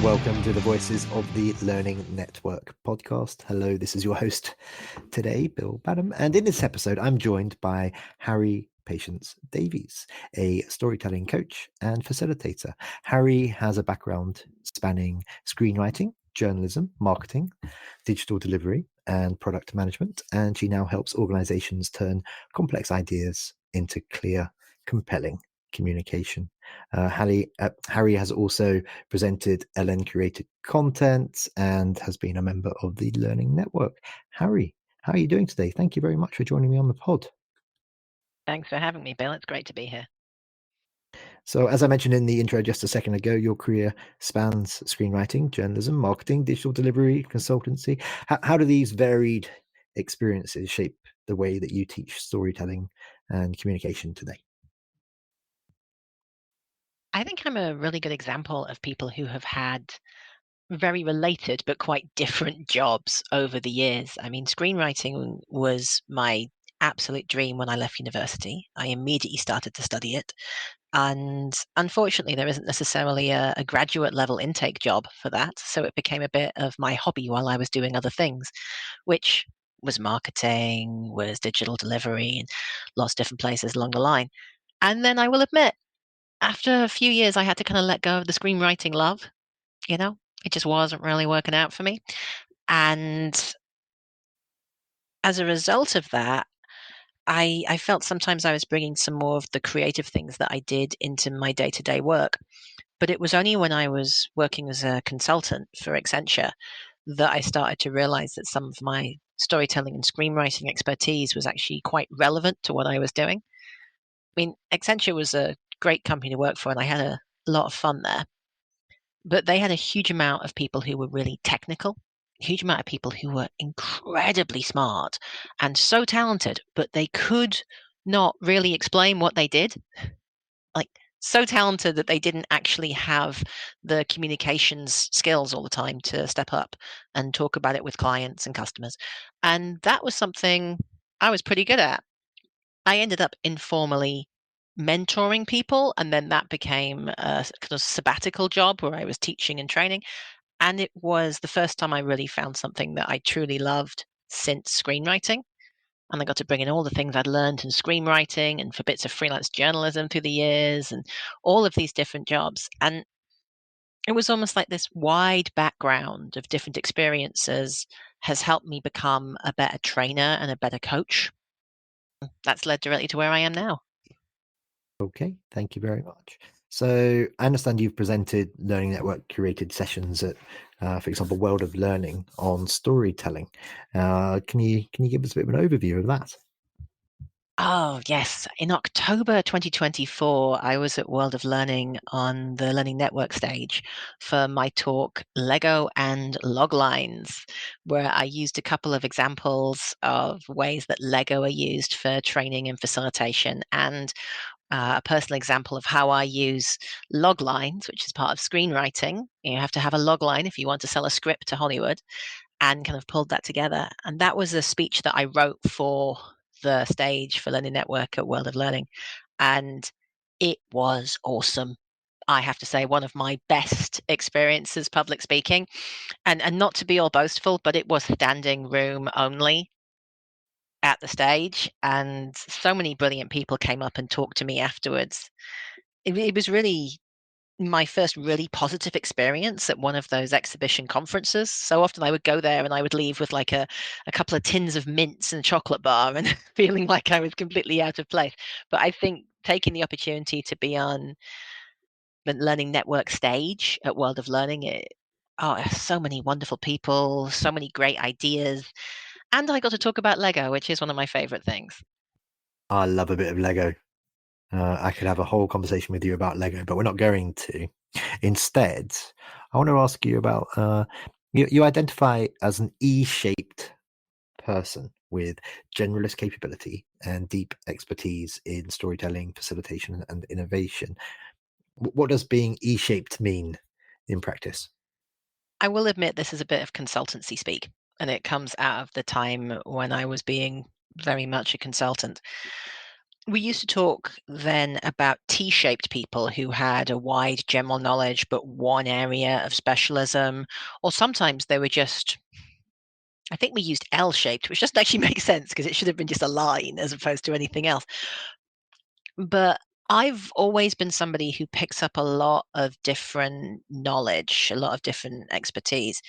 Welcome to the Voices of the Learning Network podcast. Hello, this is your host today, Bill Badham. And in this episode, I'm joined by Harry Patience Davies, a storytelling coach and facilitator. Harry has a background spanning screenwriting, journalism, marketing, digital delivery, and product management. And she now helps organizations turn complex ideas into clear, compelling communication. Harry has also presented LN curated content and has been a member of the Learning Network. Harry, how are you doing today? Thank you very much for joining me on the pod. Thanks for having me, Bill. It's great to be here. So, as I mentioned in the intro just a second ago, your career spans screenwriting, journalism, marketing, digital delivery, consultancy. How do these varied experiences shape the way that you teach storytelling and communication today? I think I'm a really good example of people who have had very related but quite different jobs over the years. I mean, screenwriting was my absolute dream when I left university. I immediately started to study it. And unfortunately, there isn't necessarily a graduate level intake job for that. So it became a bit of my hobby while I was doing other things, which was marketing, was digital delivery, and lots of different places along the line. And then I will admit, after a few years, I had to kind of let go of the screenwriting love. You know, it just wasn't really working out for me. And as a result of that, I felt sometimes I was bringing some more of the creative things that I did into my day to day work. But it was only when I was working as a consultant for Accenture that I started to realize that some of my storytelling and screenwriting expertise was actually quite relevant to what I was doing. I mean, Accenture was a great company to work for, and I had a lot of fun there. But they had a huge amount of people who were really technical, a huge amount of people who were incredibly smart and so talented, but they could not really explain what they did. Like, so talented that they didn't actually have the communications skills all the time to step up and talk about it with clients and customers. And that was something I was pretty good at. I ended up informally mentoring people, and then that became a kind of sabbatical job where I was teaching and training. And it was the first time I really found something that I truly loved since screenwriting. And I got to bring in all the things I'd learned in screenwriting and for bits of freelance journalism through the years and all of these different jobs. And it was almost like this wide background of different experiences has helped me become a better trainer and a better coach. That's led directly to where I am now. Okay, thank you very much. So I understand you've presented Learning Network curated sessions at, for example, World of Learning on storytelling. Can you give us a bit of an overview of that? Oh, yes. In October 2024, I was at World of Learning on the Learning Network stage for my talk, Lego and Loglines, where I used a couple of examples of ways that Lego are used for training and facilitation, and a personal example of how I use loglines, which is part of screenwriting. You have to have a logline if you want to sell a script to Hollywood, and kind of pulled that together. And that was a speech that I wrote for the stage for Learning Network at World of Learning. And it was awesome. I have to say, one of my best experiences public speaking. And not to be all boastful, but it was standing room only at the stage. And so many brilliant people came up and talked to me afterwards. It was really my first really positive experience at one of those exhibition conferences. So often I would go there and I would leave with like a couple of tins of mints and a chocolate bar and feeling like I was completely out of place. But I think taking the opportunity to be on the Learning Network stage at World of Learning, so many wonderful people, so many great ideas. And I got to talk about Lego, which is one of my favorite things. I love a bit of Lego. I could have a whole conversation with you about Lego, but we're not going to. Instead, I want to ask you about you identify as an E-shaped person with generalist capability and deep expertise in storytelling, facilitation, and innovation. What does being E-shaped mean in practice? I will admit this is a bit of consultancy speak, and it comes out of the time when I was being very much a consultant. We used to talk then about T-shaped people who had a wide general knowledge, but one area of specialism, or sometimes they were just, I think we used L-shaped, which doesn't actually make sense because it should have been just a line as opposed to anything else. But I've always been somebody who picks up a lot of different knowledge, a lot of different expertise.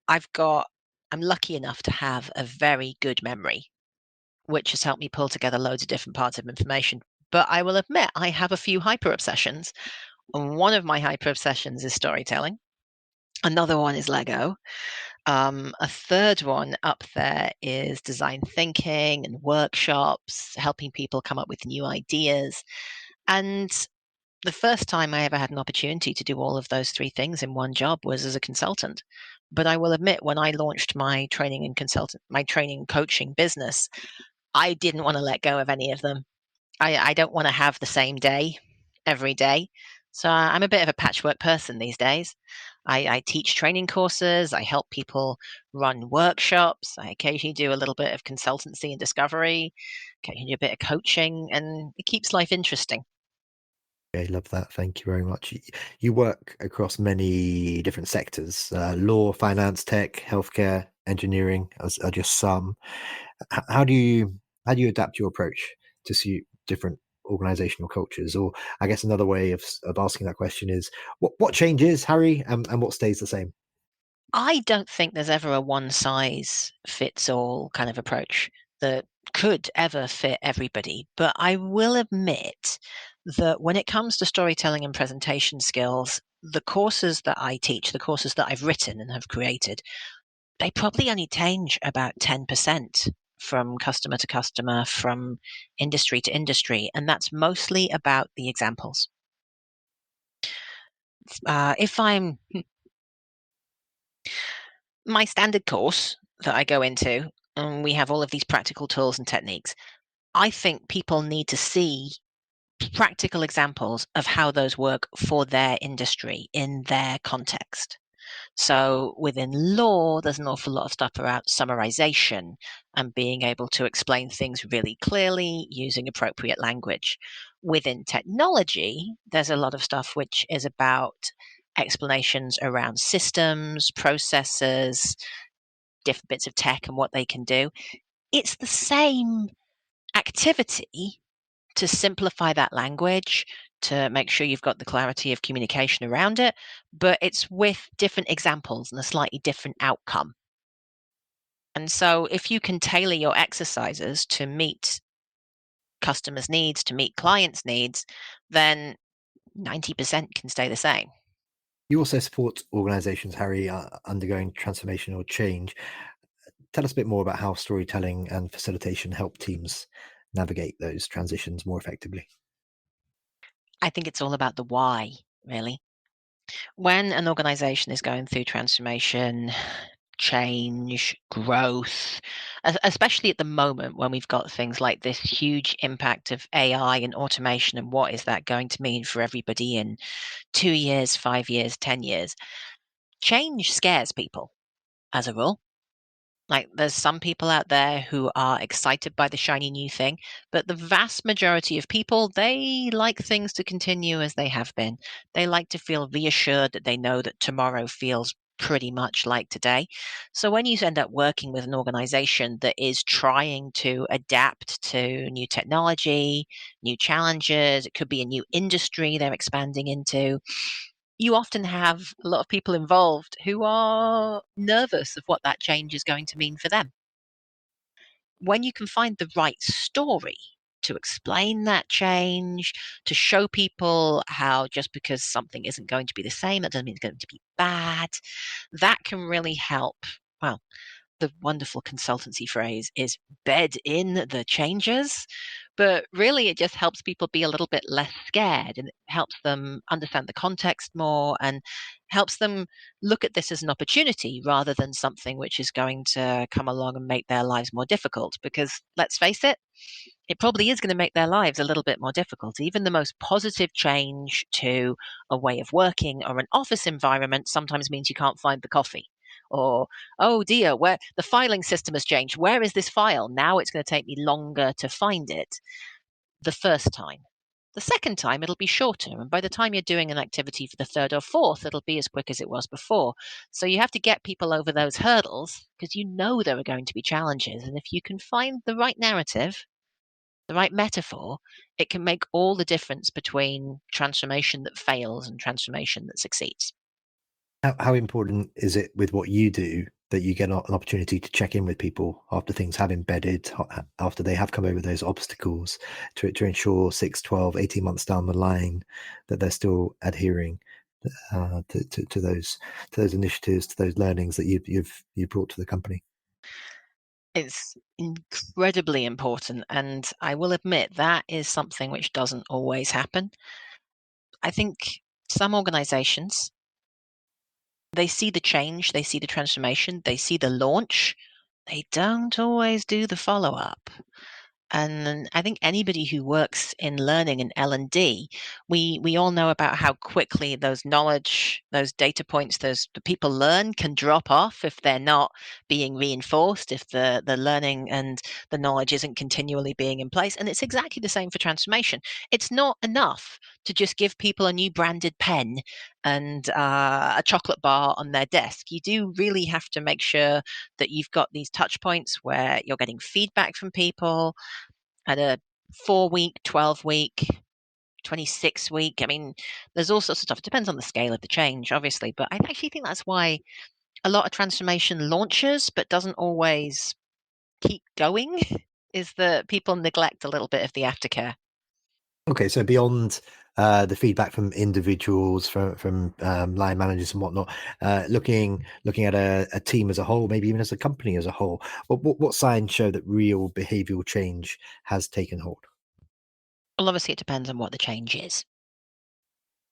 I've got, I'm lucky enough to have a very good memory, which has helped me pull together loads of different parts of information. But I will admit, I have a few hyper obsessions. And one of my hyper obsessions is storytelling. Another one is Lego. A third one up there is design thinking and workshops, helping people come up with new ideas. And the first time I ever had an opportunity to do all of those three things in one job was as a consultant. But I will admit, when I launched my training and coaching business, I didn't want to let go of any of them. I don't want to have the same day every day. So I'm a bit of a patchwork person these days. I teach training courses. I help people run workshops. I occasionally do a little bit of consultancy and discovery, occasionally do a bit of coaching, and it keeps life interesting. I love that. Thank you very much. You work across many different sectors: law, finance, tech, healthcare, engineering, as are just some. How do you adapt your approach to suit different organizational cultures? Or I guess another way of asking that question is, what changes, Harry, and what stays the same? I don't think there's ever a one size fits all kind of approach that could ever fit everybody. But I will admit that when it comes to storytelling and presentation skills, the courses that I teach, the courses that I've written and have created, they probably only change about 10% from customer to customer, from industry to industry. And that's mostly about the examples. If I'm my standard course that I go into, and we have all of these practical tools and techniques, I think people need to see practical examples of how those work for their industry in their context. So within law, there's an awful lot of stuff around summarization and being able to explain things really clearly using appropriate language. Within technology, there's a lot of stuff which is about explanations around systems, processes, different bits of tech and what they can do. It's the same activity to simplify that language, to make sure you've got the clarity of communication around it, but it's with different examples and a slightly different outcome. And so if you can tailor your exercises to meet customers' needs, to meet clients' needs, then 90% can stay the same. You also support organizations, Harry, undergoing transformational change. Tell us a bit more about how storytelling and facilitation help teams navigate those transitions more effectively. I think it's all about the why, really. When an organization is going through transformation, change, growth, especially at the moment when we've got things like this huge impact of AI and automation, and what is that going to mean for everybody in 2 years, 5 years, 10 years? Change scares people as a rule. Like, there's some people out there who are excited by the shiny new thing, but the vast majority of people, they like things to continue as they have been. They like to feel reassured that they know that tomorrow feels pretty much like today. So when you end up working with an organization that is trying to adapt to new technology, new challenges, it could be a new industry they're expanding into, you often have a lot of people involved who are nervous of what that change is going to mean for them. When you can find the right story to explain that change, to show people how just because something isn't going to be the same, that doesn't mean it's going to be bad, that can really help. Well, the wonderful consultancy phrase is bed in the changes, but really it just helps people be a little bit less scared, and it helps them understand the context more and helps them look at this as an opportunity rather than something which is going to come along and make their lives more difficult. Because let's face it probably is going to make their lives a little bit more difficult. Even the most positive change to a way of working or an office environment sometimes means you can't find the coffee. Or, oh dear, where the filing system has changed. Where is this file? Now it's going to take me longer to find it. the first time. The second time, it'll be shorter. And by the time you're doing an activity for the third or fourth, it'll be as quick as it was before. So you have to get people over those hurdles because you know there are going to be challenges. And if you can find the right narrative, the right metaphor, it can make all the difference between transformation that fails and transformation that succeeds. How important is it with what you do that you get an opportunity to check in with people after things have embedded, after they have come over those obstacles, to ensure 6, 12, 18 months down the line that they're still adhering to those initiatives, to those learnings that you've brought to the company? It's incredibly important. And I will admit that is something which doesn't always happen. I think some organizations, they see the change, they see the transformation, they see the launch. They don't always do the follow up. And I think anybody who works in learning and L&D, we all know about how quickly those knowledge, those data points, the people learn can drop off if they're not being reinforced, if the learning and the knowledge isn't continually being in place. And it's exactly the same for transformation. It's not enough to just give people a new branded pen and a chocolate bar on their desk. You do really have to make sure that you've got these touch points where you're getting feedback from people at a 4-week, 12-week, 26-week. I mean, there's all sorts of stuff. It depends on the scale of the change, obviously. But I actually think that's why a lot of transformation launches, but doesn't always keep going, is that people neglect a little bit of the aftercare. Okay, so beyond the feedback from individuals, from line managers and whatnot, looking at a team as a whole, maybe even as a company as a whole, what signs show that real behavioural change has taken hold? Well, obviously, it depends on what the change is.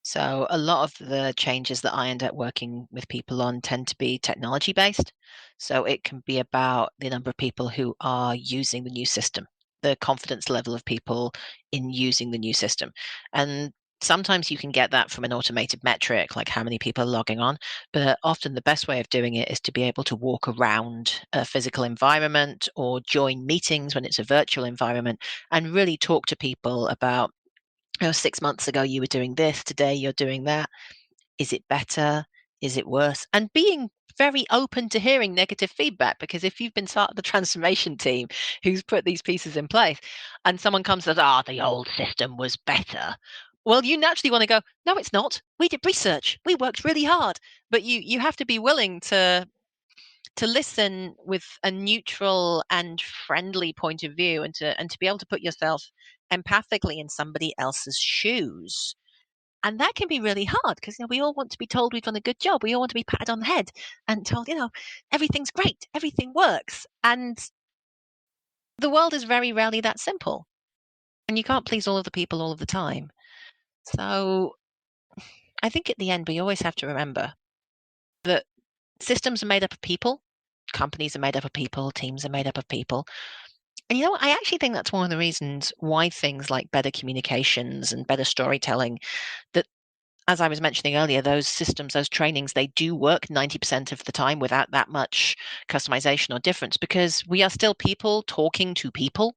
So a lot of the changes that I end up working with people on tend to be technology based. So it can be about the number of people who are using the new system, the confidence level of people in using the new system. And sometimes you can get that from an automated metric, like how many people are logging on. But often the best way of doing it is to be able to walk around a physical environment or join meetings when it's a virtual environment and really talk to people about, 6 months ago you were doing this, today you're doing that. Is it better? Is it worse? And being very open to hearing negative feedback, because if you've been part of the transformation team who's put these pieces in place and someone comes and says, the old system was better. Well, you naturally want to go, no, it's not. We did research. We worked really hard. But you have to be willing to listen with a neutral and friendly point of view and to be able to put yourself empathically in somebody else's shoes. And that can be really hard because we all want to be told we've done a good job. We all want to be patted on the head and told, everything's great, everything works. And the world is very rarely that simple. And you can't please all of the people all of the time. So I think at the end, we always have to remember that systems are made up of people, companies are made up of people, teams are made up of people. And I actually think that's one of the reasons why things like better communications and better storytelling, that, as I was mentioning earlier, those systems, those trainings, they do work 90% of the time without that much customization or difference because we are still people talking to people.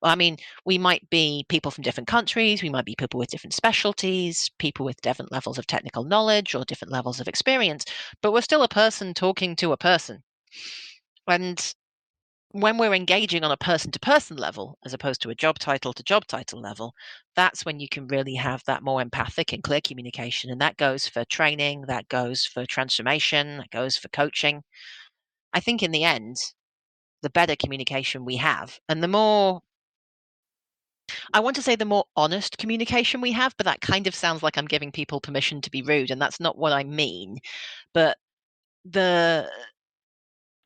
I mean, we might be people from different countries, we might be people with different specialties, people with different levels of technical knowledge or different levels of experience, but we're still a person talking to a person. And when we're engaging on a person to person level, as opposed to a job title to job title level, that's when you can really have that more empathic and clear communication. And that goes for training, that goes for transformation, that goes for coaching. I think in the end, the better communication we have, and the more, I want to say the more honest communication we have, but that kind of sounds like I'm giving people permission to be rude, and that's not what I mean. But the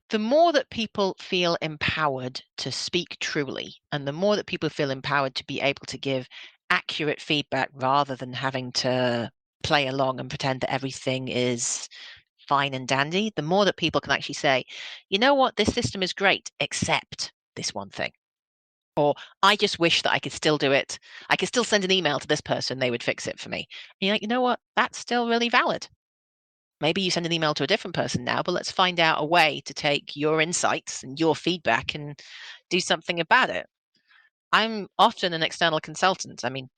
the more that people feel empowered to speak truly, and the more that people feel empowered to be able to give accurate feedback rather than having to play along and pretend that everything is fine and dandy, the more that people can actually say, you know what, this system is great, except this one thing. Or I just wish that I could still do it. I could still send an email to this person, they would fix it for me. And you're like, you know what, that's still really valid. Maybe you send an email to a different person now, but let's find out a way to take your insights and your feedback and do something about it. I'm often an external consultant. I mean,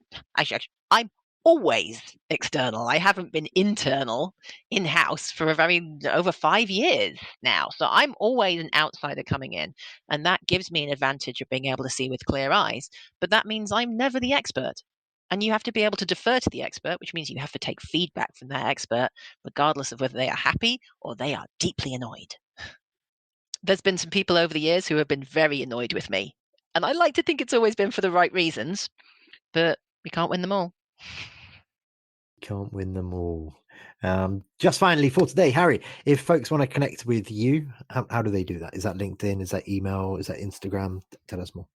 I'm always external. I haven't been internal in-house for over 5 years now. So I'm always an outsider coming in. And that gives me an advantage of being able to see with clear eyes. But that means I'm never the expert. And you have to be able to defer to the expert, which means you have to take feedback from that expert, regardless of whether they are happy or they are deeply annoyed. There's been some people over the years who have been very annoyed with me. And I like to think it's always been for the right reasons, but we can't win them all. Can't win them all. Just finally for today, Harry, if folks want to connect with you, how do they do that? Is that LinkedIn? Is that email? Is that Instagram? Tell us more.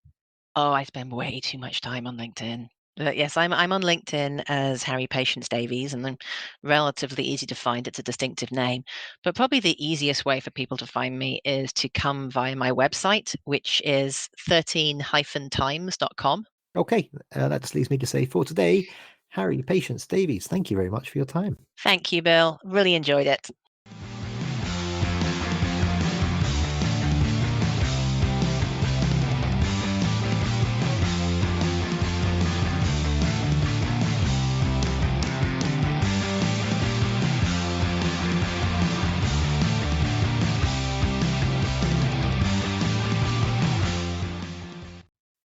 Oh, I spend way too much time on LinkedIn. But yes, I'm on LinkedIn as Harry Patience Davies, and I'm relatively easy to find. It's a distinctive name. But probably the easiest way for people to find me is to come via my website, which is 13-times.com. Okay, that just leaves me to say for today, Harry Patience Davies, thank you very much for your time. Thank you, Bill. Really enjoyed it.